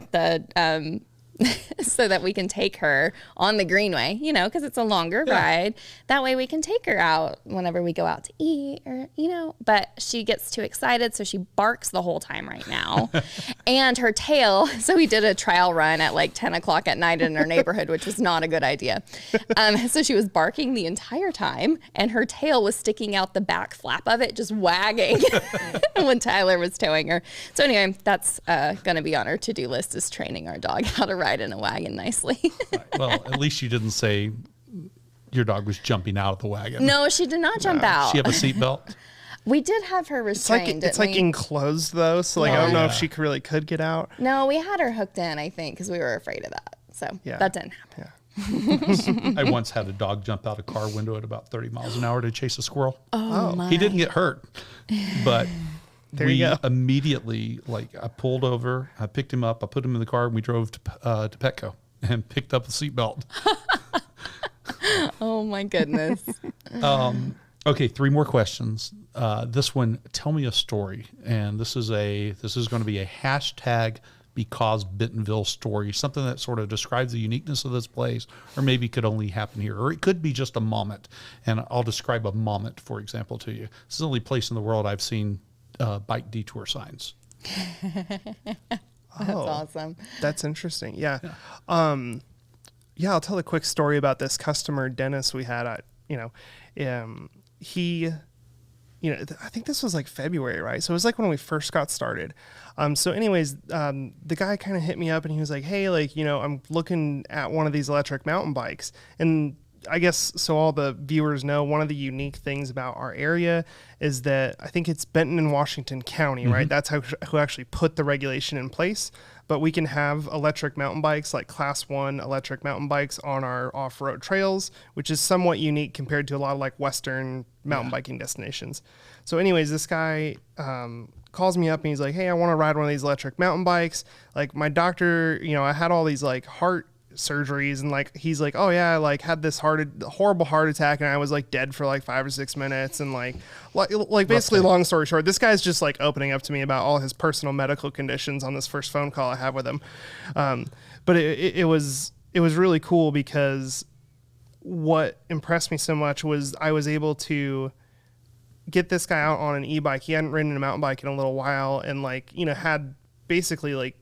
S3: So that we can take her on the Greenway, you know, because it's a longer ride. That way we can take her out whenever we go out to eat or, you know, but she gets too excited. So she barks the whole time right now. And her tail, so we did a trial run at like 10 o'clock at night in our neighborhood, which was not a good idea. So she was barking the entire time and her tail was sticking out the back flap of it, just wagging when Tyler was towing her. So anyway, that's going to be on our to-do list, is training our dog how to ride in a wagon nicely.
S1: Well, at least you didn't say your dog was jumping out of the wagon.
S3: No, she did not jump out.
S1: She have a seatbelt?
S3: We did have her restrained.
S2: It's like enclosed though, so like I don't know if she could get out.
S3: No, we had her hooked in, I think, because we were afraid of that. So that didn't happen.
S1: Yeah. I once had a dog jump out a car window at about 30 miles an hour to chase a squirrel.
S3: Oh my.
S1: He didn't get hurt, but
S2: There you go.
S1: Immediately, like, I pulled over, I picked him up, I put him in the car, and we drove to Petco and picked up a seatbelt.
S3: Oh my goodness.
S1: Okay, 3 more questions. This one, tell me a story, and this is going to be a hashtag because Bentonville story, something that sort of describes the uniqueness of this place, or maybe could only happen here, or it could be just a moment. And I'll describe a moment, for example, to you. This is the only place in the world I've seen bike detour signs.
S3: That's awesome.
S2: That's interesting. Yeah. I'll tell a quick story about this customer, Dennis, we had. He, I think this was like February, right? So it was like when we first got started. So anyways, the guy kind of hit me up and he was like, hey, like, I'm looking at one of these electric mountain bikes. And I guess so all the viewers know, one of the unique things about our area is that I think it's Benton and Washington County, right? That's who actually put the regulation in place. But we can have electric mountain bikes, like Class 1 electric mountain bikes on our off-road trails, which is somewhat unique compared to a lot of like Western mountain biking destinations. So anyways, this guy calls me up and he's like, hey, I want to ride one of these electric mountain bikes. Like my doctor, I had all these like heart surgeries, and like he's like, oh yeah, I like had this horrible heart attack and I was like dead for like 5 or 6 minutes, and like basically, long story short, this guy's just like opening up to me about all his personal medical conditions on this first phone call I had with him. But it was really cool, because what impressed me so much was I was able to get this guy out on an e-bike. He hadn't ridden a mountain bike in a little while, and like had basically like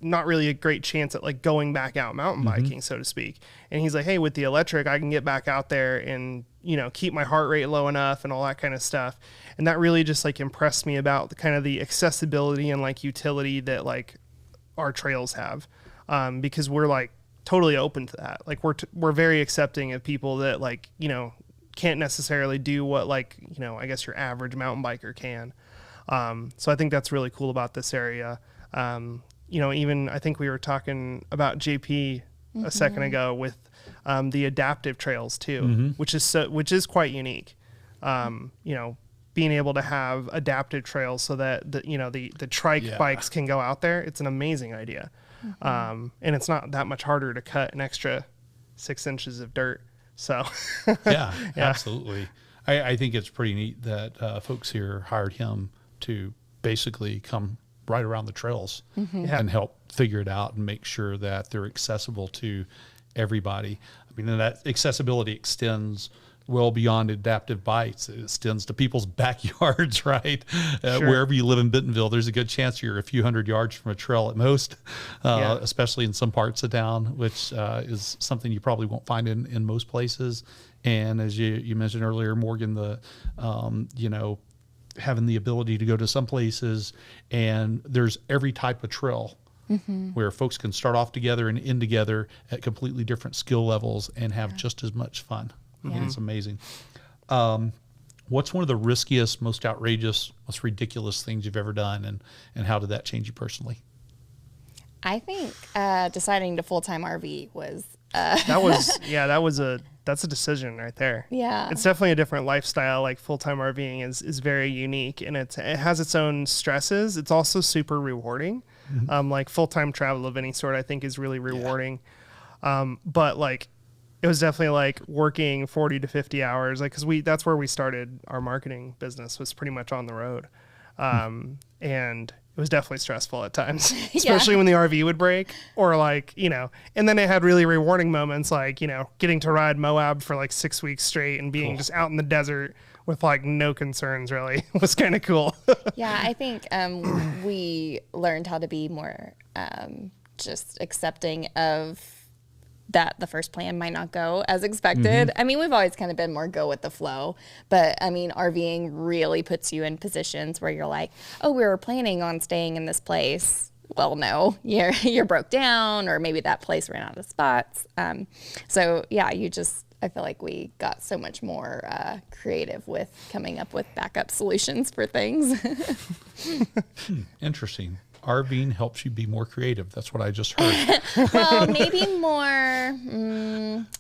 S2: not really a great chance at like going back out mountain biking, so to speak. And he's like, hey, with the electric, I can get back out there and, keep my heart rate low enough and all that kind of stuff. And that really just like impressed me about the kind of the accessibility and like utility that like our trails have. Because we're like totally open to that. Like we're very accepting of people that like, can't necessarily do what like, I guess your average mountain biker can. So I think that's really cool about this area. Even I think we were talking about JP a second ago with the adaptive trails too, which is quite unique. Being able to have adaptive trails so that the trike bikes can go out there. It's an amazing idea. And it's not that much harder to cut an extra 6 inches of dirt. So
S1: yeah, absolutely. I think it's pretty neat that folks here hired him to basically come right around the trails and help figure it out and make sure that they're accessible to everybody. I mean, and that accessibility extends well beyond adaptive bikes. It extends to people's backyards, right?
S2: Sure.
S1: Wherever you live in Bentonville, there's a good chance you're a few hundred yards from a trail at most, especially in some parts of town, which is something you probably won't find in most places. And as you mentioned earlier, Morgan, having the ability to go to some places and there's every type of trail where folks can start off together and end together at completely different skill levels and have just as much fun. It's amazing. What's one of the riskiest, most outrageous, most ridiculous things you've ever done, and how did that change you personally?
S3: I think deciding to full-time RV was that's a decision right there. Yeah.
S2: It's definitely a different lifestyle. Like full-time RVing is very unique, and it has its own stresses. It's also super rewarding. Like full-time travel of any sort, I think is really rewarding. But like, it was definitely like working 40 to 50 hours, like, cause that's where we started our marketing business, was pretty much on the road. And it was definitely stressful at times, especially when the RV would break, or like, you know, and then it had really rewarding moments, like, you know, getting to ride Moab for like 6 weeks straight and being just out in the desert with like no concerns really was kind of cool.
S3: Yeah, I think we learned how to be more just accepting of that the first plan might not go as expected. I mean, we've always kind of been more go with the flow, but I mean, RVing really puts you in positions where you're like, oh, we were planning on staying in this place. Well, no, you're broke down, or maybe that place ran out of spots. So yeah, I feel like we got so much more creative with coming up with backup solutions for things.
S1: Interesting. RVing helps you be more creative. That's what I just heard.
S3: Well, maybe more,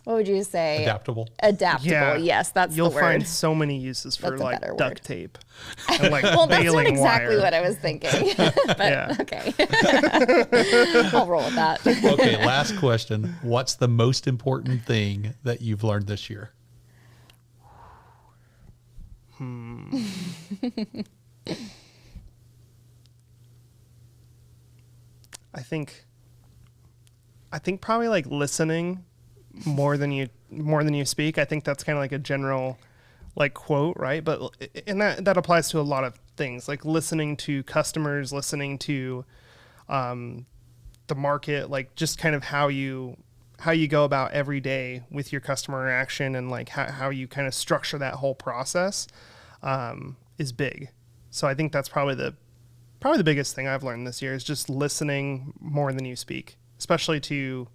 S3: what would you say?
S1: Adaptable.
S2: Yeah.
S3: Yes, that's the word.
S2: You'll find so many uses for
S3: That's a
S2: like
S3: better
S2: duct
S3: word.
S2: tape and like
S3: Well, that's not
S2: baling
S3: exactly
S2: wire.
S3: what I was thinking. But
S2: Yeah.
S3: okay. I'll roll with that.
S1: Okay, last question. What's the most important thing that you've learned this year?
S2: I think probably like listening more than you speak. I think that's kind of like a general like quote, right? But and that applies to a lot of things, like listening to customers, listening to the market, like just kind of how you go about every day with your customer interaction, and like how you kind of structure that whole process is big. So I think that's probably the biggest thing I've learned this year, is just listening more than you speak, especially to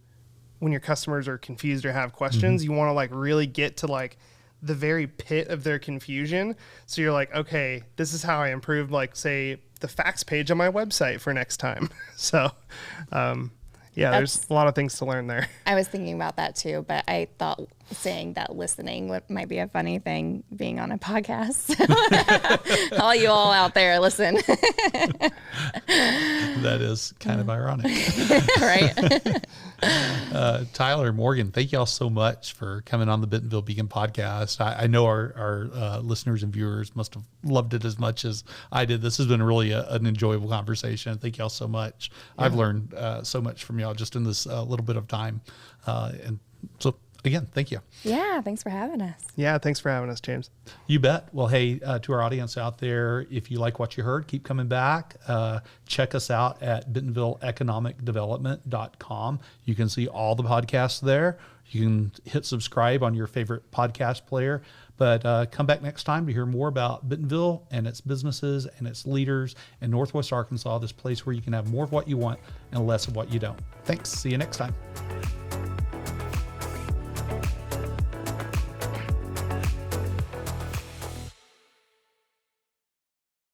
S2: when your customers are confused or have questions. You want to like really get to like the very pit of their confusion. So you're like, okay, this is how I improve, like, say, the facts page on my website for next time. So, yeah, there's a lot of things to learn there.
S3: I was thinking about that too, but I thought saying that listening might be a funny thing being on a podcast. All you all out there, listen.
S1: That is kind of ironic.
S3: Right?
S1: Tyler, Morgan, thank y'all so much for coming on the Bentonville Beacon podcast. I know our listeners and viewers must have loved it as much as I did. This has been really an enjoyable conversation. Thank y'all so much. Yeah. I've learned so much from y'all just in this little bit of time. And so, again, thank you.
S3: Yeah, thanks for having us.
S2: Yeah, thanks for having us, James.
S1: You bet. Well, hey, to our audience out there, if you like what you heard, keep coming back. Check us out at BentonvilleEconomicDevelopment.com. You can see all the podcasts there. You can hit subscribe on your favorite podcast player. But come back next time to hear more about Bentonville and its businesses and its leaders in Northwest Arkansas, this place where you can have more of what you want and less of what you don't. Thanks. See you next time.